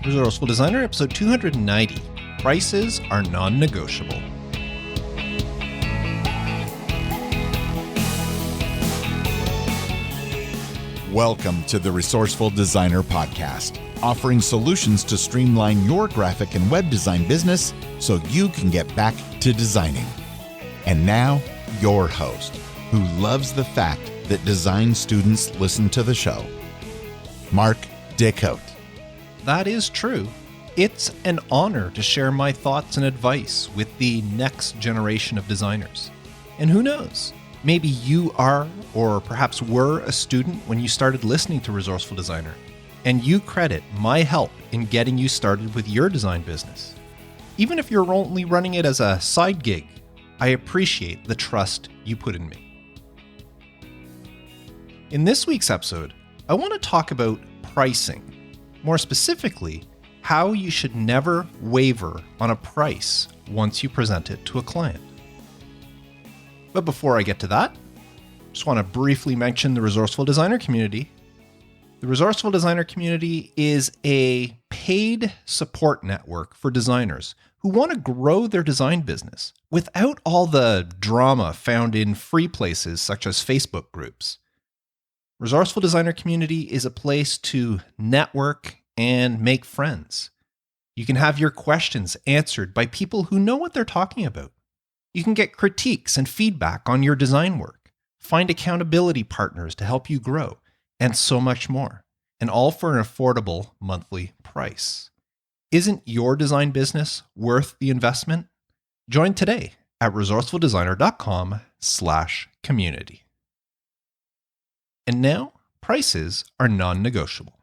Resourceful Designer, episode 290. Prices are non-negotiable. Welcome to the Resourceful Designer Podcast, offering solutions to streamline your graphic and web design business so you can get back to designing. And now, your host, who loves the fact that design students listen to the show, Mark Decote. That is true. It's an honor to share my thoughts and advice with the next generation of designers. And who knows, maybe you are or perhaps were a student when you started listening to Resourceful Designer, and you credit my help in getting you started with your design business. Even if you're only running it as a side gig, I appreciate the trust you put in me. In this week's episode, I want to talk about pricing. More specifically, how you should never waver on a price once you present it to a client. But before I get to that, I just want to briefly mention the Resourceful Designer community. The Resourceful Designer community is a paid support network for designers who want to grow their design business without all the drama found in free places such as Facebook groups. Resourceful Designer community is a place to network and make friends. You can have your questions answered by people who know what they're talking about. You can get critiques and feedback on your design work, find accountability partners to help you grow, and so much more. And all for an affordable monthly price. Isn't your design business worth the investment? Join today at resourcefuldesigner.com/community. And now, prices are non-negotiable.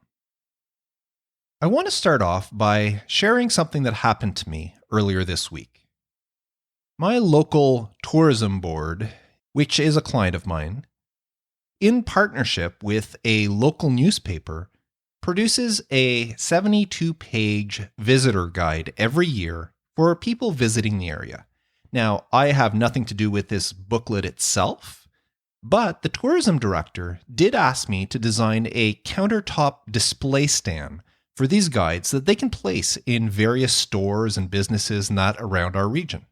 I want to start off by sharing something that happened to me earlier this week. My local tourism board, which is a client of mine, in partnership with a local newspaper, produces a 72-page visitor guide every year for people visiting the area. Now, I have nothing to do with this booklet itself, but the tourism director did ask me to design a countertop display stand for these guides that they can place in various stores and businesses and that around our region.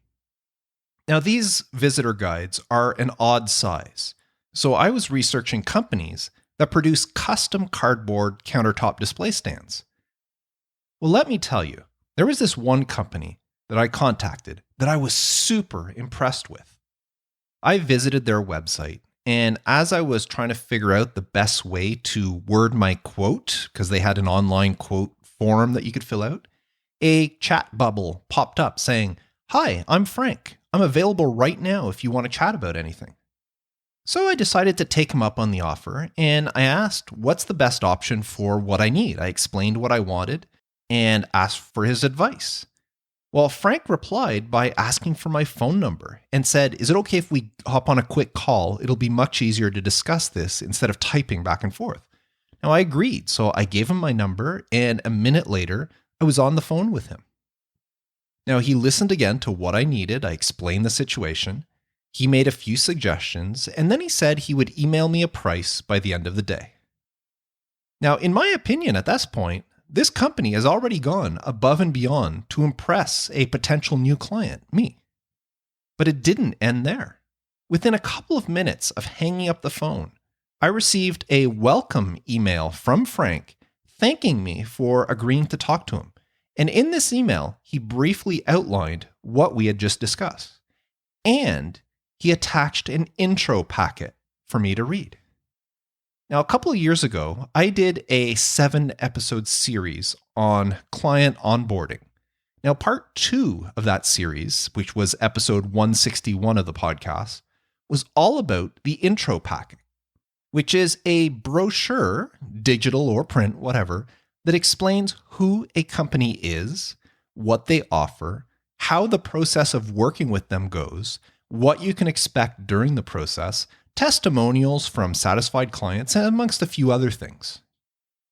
Now, these visitor guides are an odd size, so I was researching companies that produce custom cardboard countertop display stands. Well, let me tell you, there was this one company that I contacted that I was super impressed with. I visited their website, and as I was trying to figure out the best way to word my quote, because they had an online quote form that you could fill out, a chat bubble popped up saying, "Hi, I'm Frank. I'm available right now if you want to chat about anything." So I decided to take him up on the offer, and I asked what's the best option for what I need. I explained what I wanted and asked for his advice. Well, Frank replied by asking for my phone number and said, "Is it okay if we hop on a quick call? It'll be much easier to discuss this instead of typing back and forth." Now, I agreed, so I gave him my number, and a minute later, I was on the phone with him. Now, he listened again to what I needed. I explained the situation. He made a few suggestions, and then he said he would email me a price by the end of the day. Now, in my opinion, at this point, this company has already gone above and beyond to impress a potential new client, me. But it didn't end there. Within a couple of minutes of hanging up the phone, I received a welcome email from Frank thanking me for agreeing to talk to him. And in this email, he briefly outlined what we had just discussed. And he attached an intro packet for me to read. Now, a couple of years ago, I did a 7-episode series on client onboarding. Now, part 2 of that series, which was episode 161 of the podcast, was all about the intro packet, which is a brochure, digital or print, whatever, that explains who a company is, what they offer, how the process of working with them goes, what you can expect during the process, testimonials from satisfied clients, and amongst a few other things.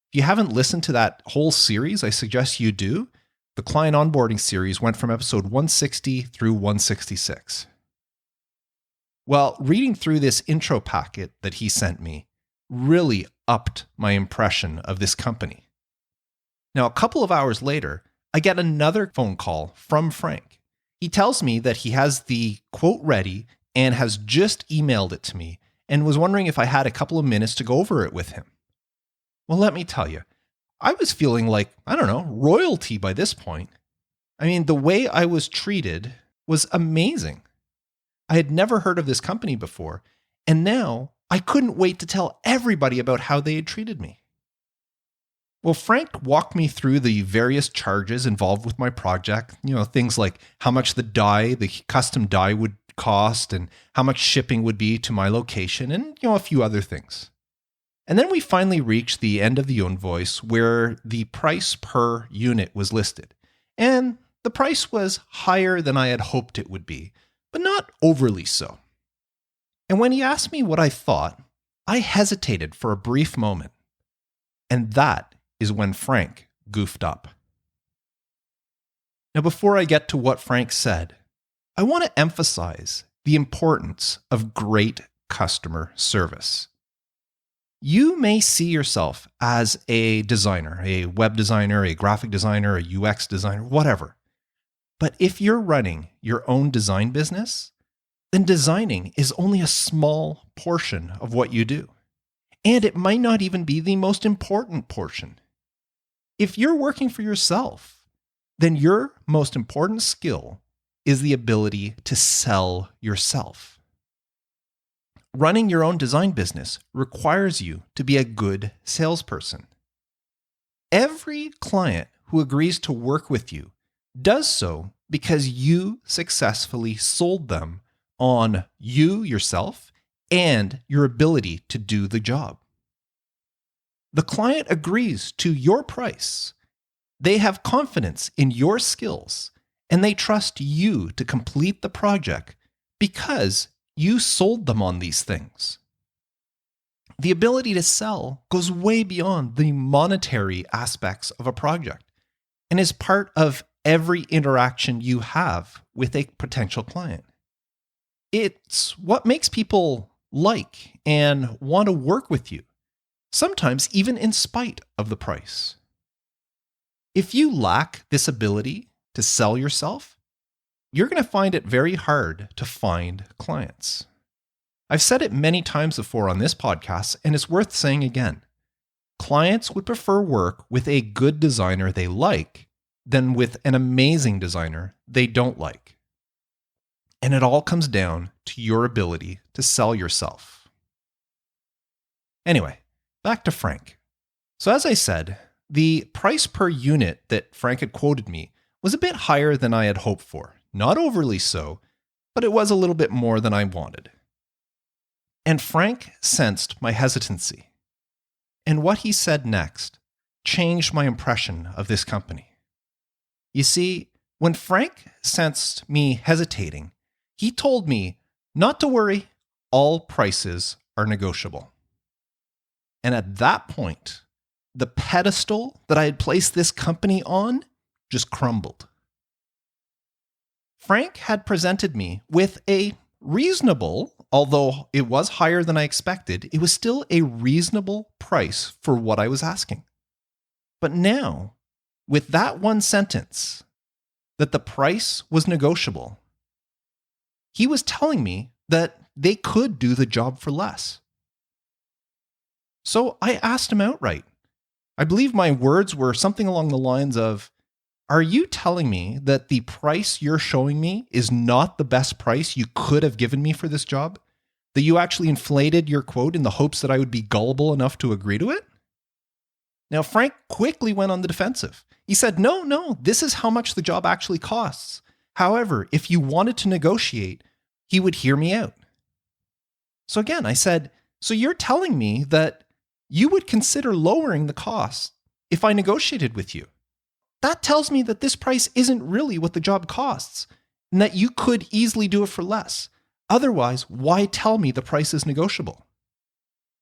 If you haven't listened to that whole series, I suggest you do. The client onboarding series went from episode 160 through 166. Well, reading through this intro packet that he sent me really upped my impression of this company. Now, a couple of hours later, I get another phone call from Frank. He tells me that he has the quote ready and has just emailed it to me and was wondering if I had a couple of minutes to go over it with him. Well, let me tell you, I was feeling like, royalty by this point. I mean, the way I was treated was amazing. I had never heard of this company before, and now I couldn't wait to tell everybody about how they had treated me. Well, Frank walked me through the various charges involved with my project, things like how much the custom die would cost and how much shipping would be to my location and, a few other things. And then we finally reached the end of the invoice where the price per unit was listed. And the price was higher than I had hoped it would be, but not overly so. And when he asked me what I thought, I hesitated for a brief moment. And that is when Frank goofed up. Now, before I get to what Frank said, I want to emphasize the importance of great customer service. You may see yourself as a designer, a web designer, a graphic designer, a UX designer, whatever. But if you're running your own design business, then designing is only a small portion of what you do. And it might not even be the most important portion. If you're working for yourself, then your most important skill is the ability to sell yourself. Running your own design business requires you to be a good salesperson. Every client who agrees to work with you does so because you successfully sold them on you yourself and your ability to do the job. The client agrees to your price. They have confidence in your skills and they trust you to complete the project because you sold them on these things. The ability to sell goes way beyond the monetary aspects of a project and is part of every interaction you have with a potential client. It's what makes people like and want to work with you, sometimes even in spite of the price. If you lack this ability to sell yourself, you're going to find it very hard to find clients. I've said it many times before on this podcast, and it's worth saying again. Clients would prefer work with a good designer they like than with an amazing designer they don't like. And it all comes down to your ability to sell yourself. Anyway, back to Frank. So as I said, the price per unit that Frank had quoted me was a bit higher than I had hoped for. Not overly so, but it was a little bit more than I wanted. And Frank sensed my hesitancy. And what he said next changed my impression of this company. You see, when Frank sensed me hesitating, he told me not to worry, all prices are negotiable. And at that point, the pedestal that I had placed this company on just crumbled. Frank had presented me with a reasonable, although it was higher than I expected, it was still a reasonable price for what I was asking. But now, with that one sentence, that the price was negotiable, he was telling me that they could do the job for less. So I asked him outright. I believe my words were something along the lines of, "Are you telling me that the price you're showing me is not the best price you could have given me for this job? That you actually inflated your quote in the hopes that I would be gullible enough to agree to it?" Now, Frank quickly went on the defensive. He said, no, this is how much the job actually costs. However, if you wanted to negotiate, he would hear me out. So again, I said, so you're telling me that you would consider lowering the cost if I negotiated with you? That tells me that this price isn't really what the job costs and that you could easily do it for less. Otherwise, why tell me the price is negotiable?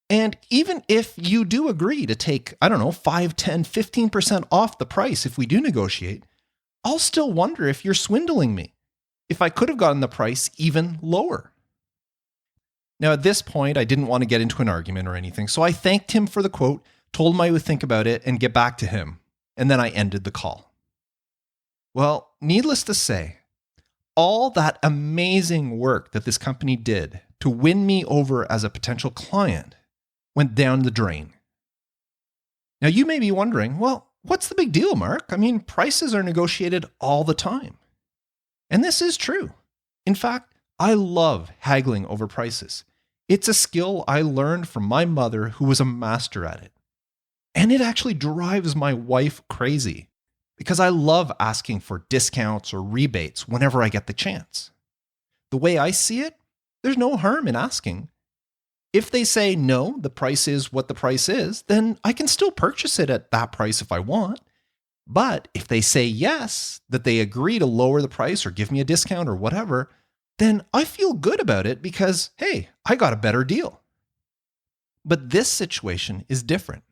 And even if you do agree to take, 5, 10, 15% off the price if we do negotiate, I'll still wonder if you're swindling me, if I could have gotten the price even lower. Now, at this point, I didn't want to get into an argument or anything, so I thanked him for the quote, told him I would think about it and get back to him. and then I ended the call. Well, needless to say, all that amazing work that this company did to win me over as a potential client went down the drain. Now, you may be wondering, well, what's the big deal, Mark? I mean, prices are negotiated all the time. And this is true. In fact, I love haggling over prices. It's a skill I learned from my mother, who was a master at it. And it actually drives my wife crazy because I love asking for discounts or rebates whenever I get the chance. The way I see it, there's no harm in asking. If they say no, the price is what the price is, then I can still purchase it at that price if I want. But if they say yes, that they agree to lower the price or give me a discount or whatever, then I feel good about it because, hey, I got a better deal. But this situation is different.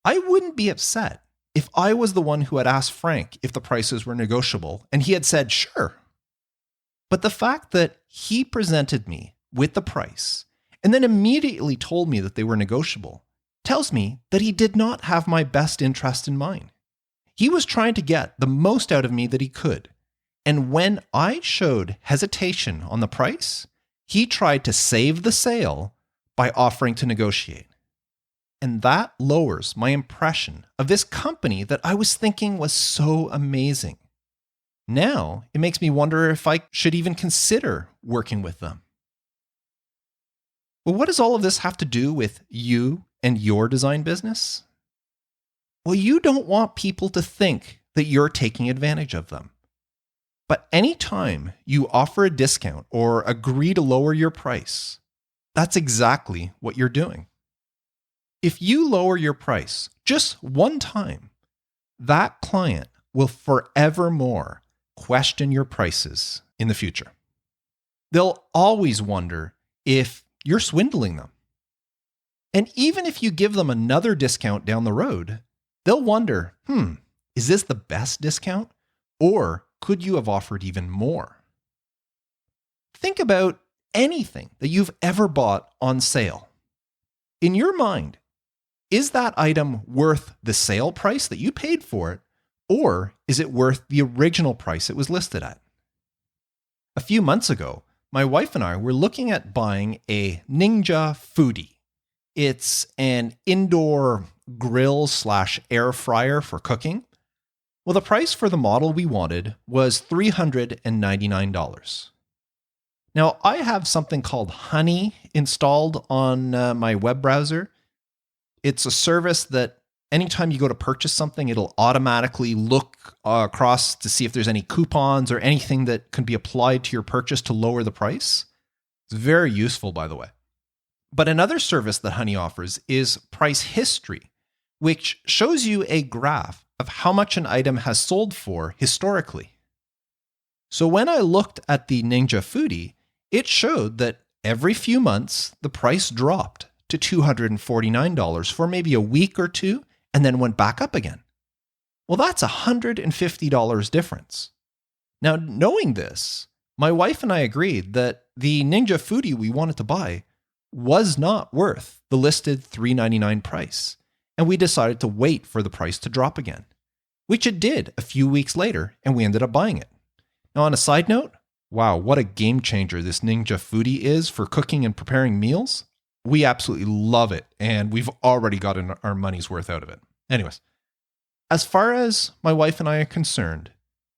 I wouldn't be upset if I was the one who had asked Frank if the prices were negotiable and he had said sure. But the fact that he presented me with the price and then immediately told me that they were negotiable tells me that he did not have my best interest in mind. He was trying to get the most out of me that he could. And when I showed hesitation on the price, he tried to save the sale by offering to negotiate. And that lowers my impression of this company that I was thinking was so amazing. Now, it makes me wonder if I should even consider working with them. Well, what does all of this have to do with you and your design business? Well, you don't want people to think that you're taking advantage of them. But anytime you offer a discount or agree to lower your price, that's exactly what you're doing. If you lower your price just one time, that client will forevermore question your prices in the future. They'll always wonder if you're swindling them. And even if you give them another discount down the road, they'll wonder, is this the best discount? Or could you have offered even more? Think about anything that you've ever bought on sale. In your mind, is that item worth the sale price that you paid for it, or is it worth the original price it was listed at? A few months ago, my wife and I were looking at buying a Ninja Foodie. It's an indoor grill / air fryer for cooking. Well, the price for the model we wanted was $399. Now, I have something called Honey installed on my web browser. It's a service that anytime you go to purchase something, it'll automatically look across to see if there's any coupons or anything that can be applied to your purchase to lower the price. It's very useful, by the way. But another service that Honey offers is Price History, which shows you a graph of how much an item has sold for historically. So when I looked at the Ninja Foodie, it showed that every few months, the price dropped to $249 for maybe a week or two, and then went back up again. Well, that's $150 difference. Now, knowing this, my wife and I agreed that the Ninja Foodie we wanted to buy was not worth the listed $399 price, and we decided to wait for the price to drop again, which it did a few weeks later, and we ended up buying it. Now, on a side note, wow, what a game changer this Ninja Foodie is for cooking and preparing meals. We absolutely love it, and we've already gotten our money's worth out of it. Anyways, as far as my wife and I are concerned,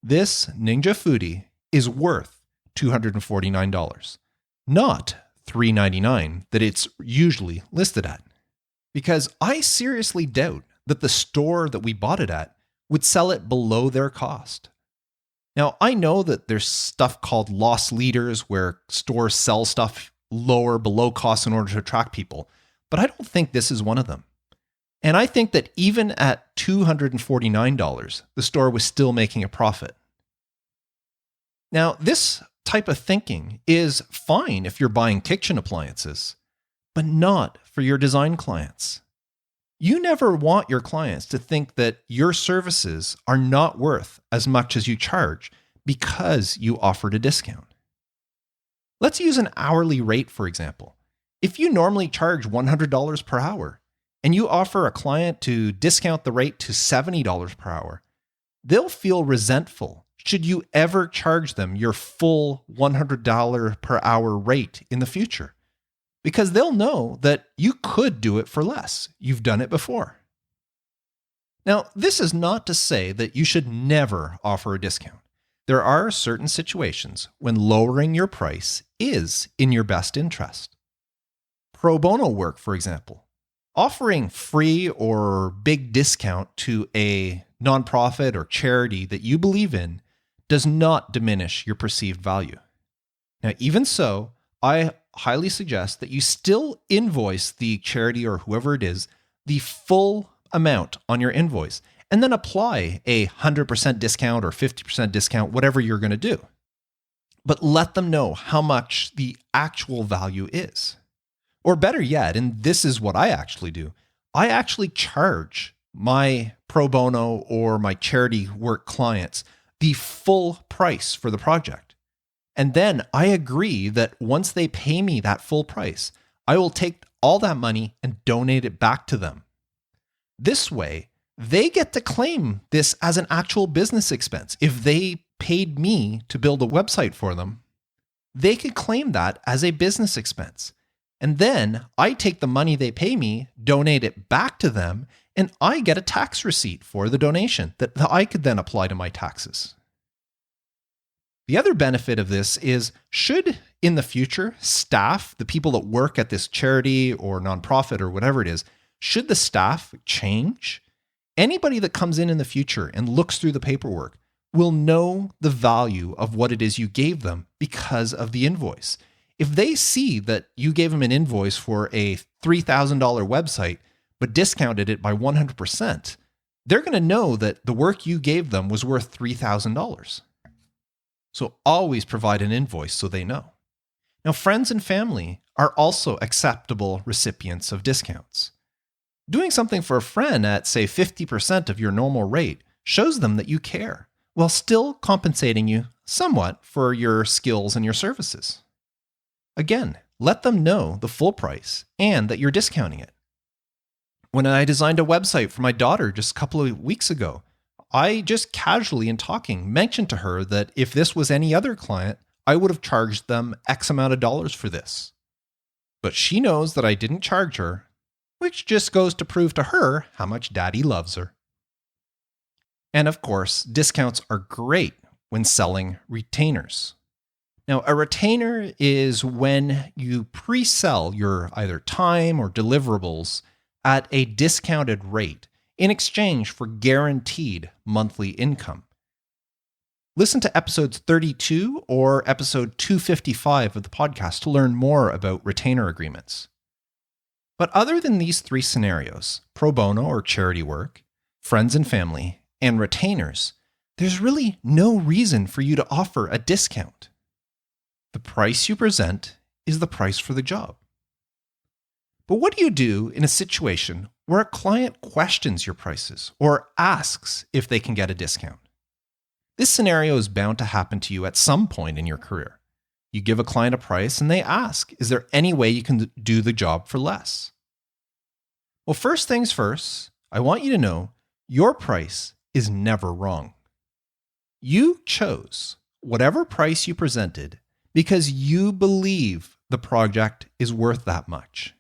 this Ninja Foodie is worth $249, not $399 that it's usually listed at. Because I seriously doubt that the store that we bought it at would sell it below their cost. Now, I know that there's stuff called loss leaders where stores sell stuff lower below cost in order to attract people, but I don't think this is one of them. And I think that even at $249, the store was still making a profit. Now, this type of thinking is fine if you're buying kitchen appliances, but not for your design clients. You never want your clients to think that your services are not worth as much as you charge because you offered a discount. Let's use an hourly rate, for example. If you normally charge $100 per hour and you offer a client to discount the rate to $70 per hour, they'll feel resentful should you ever charge them your full $100 per hour rate in the future, because they'll know that you could do it for less. You've done it before. Now, this is not to say that you should never offer a discount. There are certain situations when lowering your price is in your best interest. Pro bono work, for example. Offering free or big discount to a nonprofit or charity that you believe in does not diminish your perceived value. Now, even so, I highly suggest that you still invoice the charity or whoever it is the full amount on your invoice, and then apply a 100% discount or 50% discount, whatever you're going to do. But let them know how much the actual value is. Or better yet, and this is what I actually do, I actually charge my pro bono or my charity work clients the full price for the project. And then I agree that once they pay me that full price, I will take all that money and donate it back to them. This way, they get to claim this as an actual business expense. If they paid me to build a website for them, they could claim that as a business expense. And then I take the money they pay me, donate it back to them, and I get a tax receipt for the donation that I could then apply to my taxes. The other benefit of this is, should in the future staff, the people that work at this charity or nonprofit or whatever it is, should the staff change, anybody that comes in the future and looks through the paperwork will know the value of what it is you gave them because of the invoice. If they see that you gave them an invoice for a $3,000 website, but discounted it by 100%, they're going to know that the work you gave them was worth $3,000. So always provide an invoice so they know. Now, friends and family are also acceptable recipients of discounts. Doing something for a friend at, say, 50% of your normal rate shows them that you care, while still compensating you somewhat for your skills and your services. Again, let them know the full price and that you're discounting it. When I designed a website for my daughter just a couple of weeks ago, I just casually in talking mentioned to her that if this was any other client, I would have charged them X amount of dollars for this. But she knows that I didn't charge her, which just goes to prove to her how much Daddy loves her. And of course, discounts are great when selling retainers. Now, a retainer is when you pre-sell your either time or deliverables at a discounted rate in exchange for guaranteed monthly income. Listen to episodes 32 or episode 255 of the podcast to learn more about retainer agreements. But other than these three scenarios, pro bono or charity work, friends and family, and retainers, there's really no reason for you to offer a discount. The price you present is the price for the job. But what do you do in a situation where a client questions your prices or asks if they can get a discount? This scenario is bound to happen to you at some point in your career. You give a client a price and they ask, is there any way you can do the job for less? Well, first things first, I want you to know your price is never wrong. You chose whatever price you presented because you believe the project is worth that much.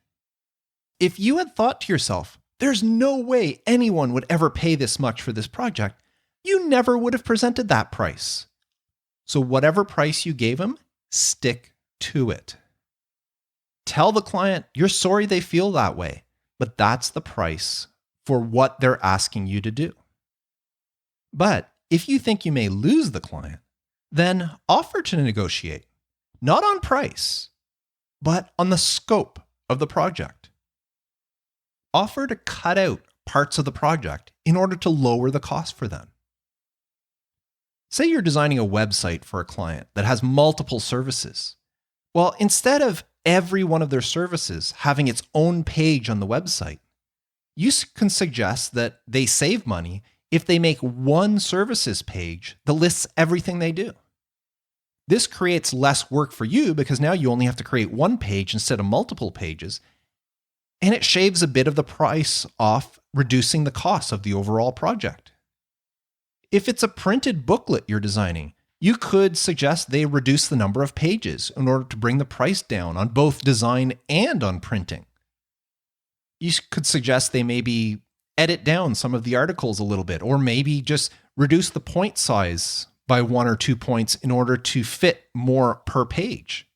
If you had thought to yourself, there's no way anyone would ever pay this much for this project, you never would have presented that price. So whatever price you gave them, stick to it. Tell the client you're sorry they feel that way, but that's the price for what they're asking you to do. But if you think you may lose the client, then offer to negotiate, not on price, but on the scope of the project. Offer to cut out parts of the project in order to lower the cost for them. Say you're designing a website for a client that has multiple services. Well, instead of every one of their services having its own page on the website, you can suggest that they save money if they make one services page that lists everything they do. This creates less work for you because now you only have to create one page instead of multiple pages. and it shaves a bit of the price off, reducing the cost of the overall project. If it's a printed booklet you're designing, you could suggest they reduce the number of pages in order to bring the price down on both design and on printing. You could suggest they maybe edit down some of the articles a little bit, or maybe just reduce the point size by 1 or 2 points in order to fit more per page.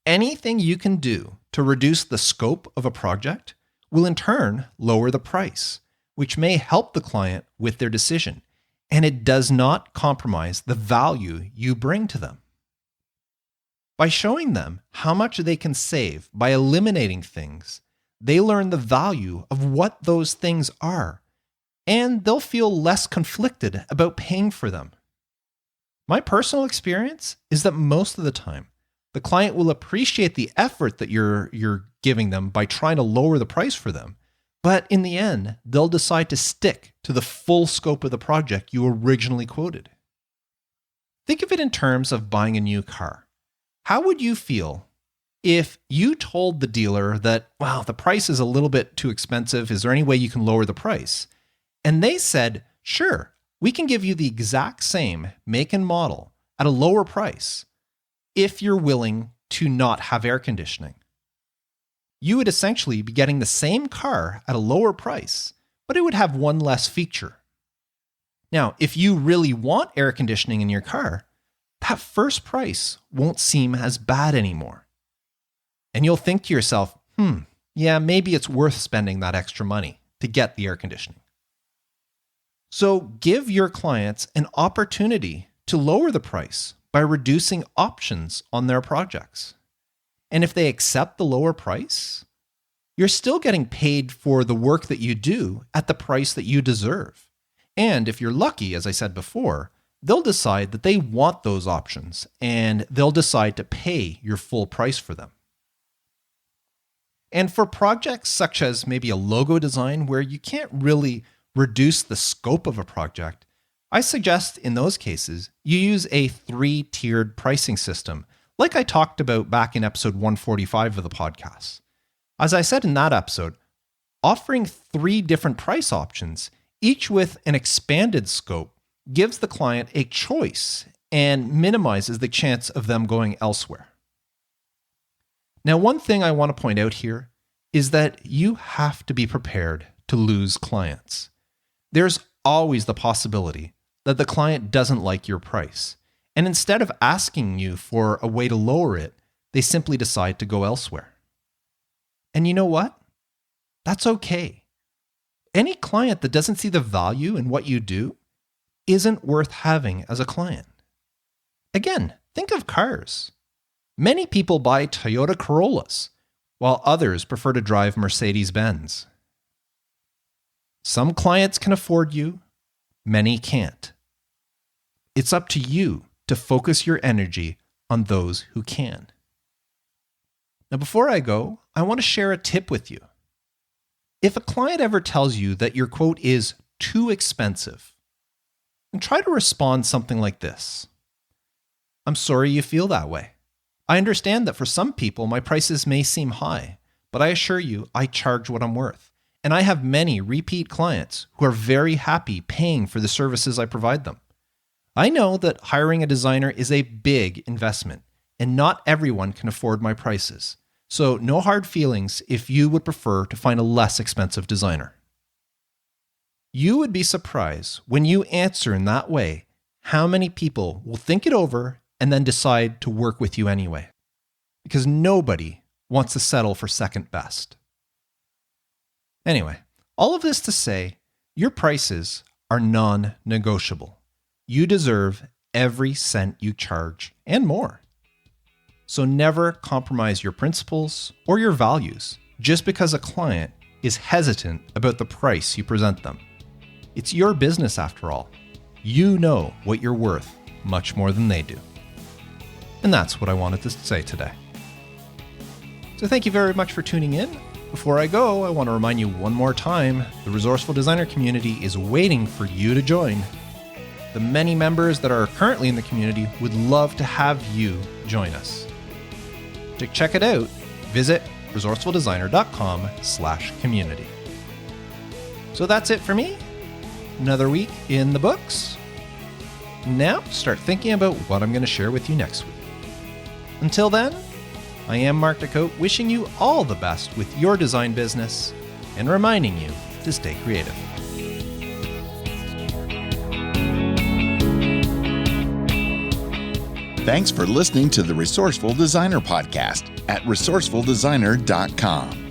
Anything you can do to reduce the scope of a project will in turn lower the price, which may help the client with their decision, and it does not compromise the value you bring to them. By showing them how much they can save by eliminating things, they learn the value of what those things are, and they'll feel less conflicted about paying for them. My personal experience is that most of the time, the client will appreciate the effort that you're giving them by trying to lower the price for them, but in the end, they'll decide to stick to the full scope of the project you originally quoted. Think of it in terms of buying a new car. How would you feel if you told the dealer that, wow, the price is a little bit too expensive, is there any way you can lower the price? And they said, sure, we can give you the exact same make and model at a lower price if you're willing to not have air conditioning. You would essentially be getting the same car at a lower price, but it would have one less feature. Now, if you really want air conditioning in your car, that first price won't seem as bad anymore. And you'll think to yourself, yeah, maybe it's worth spending that extra money to get the air conditioning. So give your clients an opportunity to lower the price by reducing options on their projects. And if they accept the lower price, you're still getting paid for the work that you do at the price that you deserve. And if you're lucky, as I said before, they'll decide that they want those options and they'll decide to pay your full price for them. And for projects such as maybe a logo design where you can't really reduce the scope of a project, I suggest in those cases you use a 3-tiered pricing system, like I talked about back in episode 145 of the podcast. As I said in that episode, offering 3 different price options, each with an expanded scope, gives the client a choice and minimizes the chance of them going elsewhere. Now, one thing I want to point out here is that you have to be prepared to lose clients. There's always the possibility that the client doesn't like your price, and instead of asking you for a way to lower it, they simply decide to go elsewhere. And you know what? That's okay. Any client that doesn't see the value in what you do isn't worth having as a client. Again, think of cars. Many people buy Toyota Corollas, while others prefer to drive Mercedes-Benz. Some clients can afford you, many can't. It's up to you to focus your energy on those who can. Now, before I go, I want to share a tip with you. If a client ever tells you that your quote is too expensive, then try to respond something like this. I'm sorry you feel that way. I understand that for some people, my prices may seem high, but I assure you, I charge what I'm worth. And I have many repeat clients who are very happy paying for the services I provide them. I know that hiring a designer is a big investment, and not everyone can afford my prices. So no hard feelings if you would prefer to find a less expensive designer. You would be surprised when you answer in that way how many people will think it over and then decide to work with you anyway. Because nobody wants to settle for second best. Anyway, all of this to say, your prices are non-negotiable. You deserve every cent you charge and more. So never compromise your principles or your values just because a client is hesitant about the price you present them. It's your business after all. You know what you're worth much more than they do. And that's what I wanted to say today. So thank you very much for tuning in. Before I go, I want to remind you one more time, the Resourceful Designer community is waiting for you to join. The many members that are currently in the community would love to have you join us. To check it out, visit resourcefuldesigner.com/community. So that's it for me. Another week in the books. Now start thinking about what I'm going to share with you next week. Until then, I am Mark DeCote, wishing you all the best with your design business and reminding you to stay creative. Thanks for listening to the Resourceful Designer Podcast at resourcefuldesigner.com.